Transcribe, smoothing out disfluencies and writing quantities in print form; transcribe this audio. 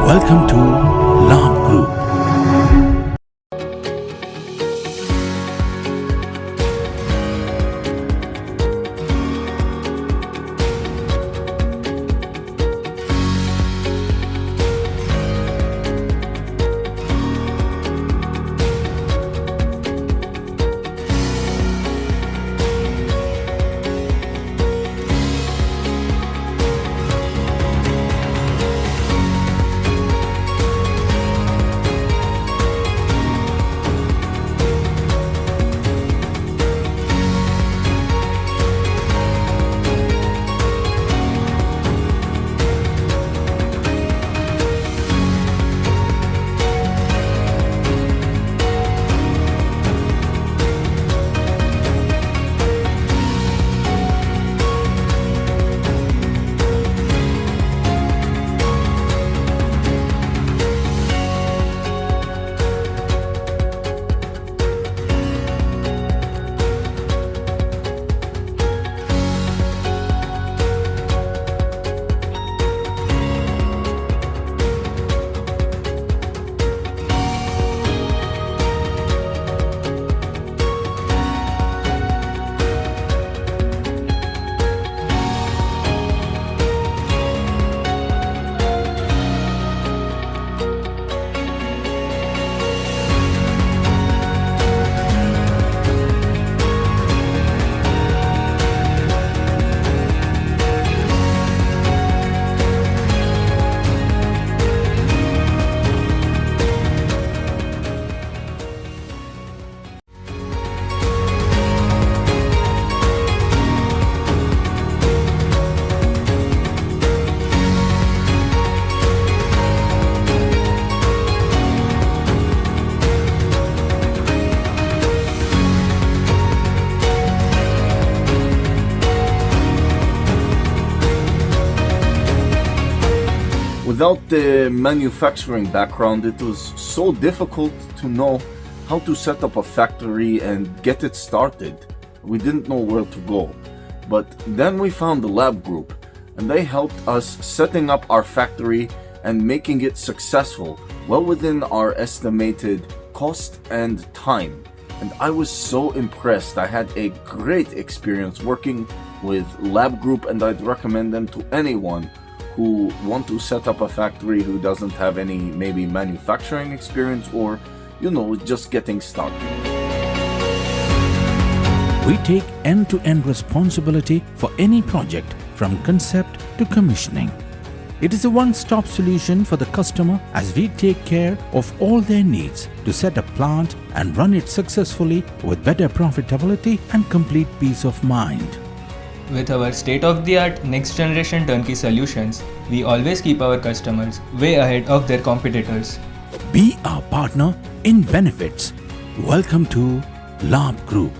Welcome to Labh Group. Without the manufacturing background, it was so difficult to know how to set up a factory and get it started. We didn't know where to go. But then we found the Labh Group, and they helped us setting up our factory and making it successful, well within our estimated cost and time. And I was so impressed. I had a great experience working with Labh Group, and I'd recommend them to anyone who want to set up a factory who doesn't have any maybe manufacturing experience or, just getting started. We take end-to-end responsibility for any project from concept to commissioning. It is a one-stop solution for the customer as we take care of all their needs to set a plant and run it successfully with better profitability and complete peace of mind. With our state-of-the-art next-generation turnkey solutions, we always keep our customers way ahead of their competitors. Be our partner in benefits. Welcome to Labh Group.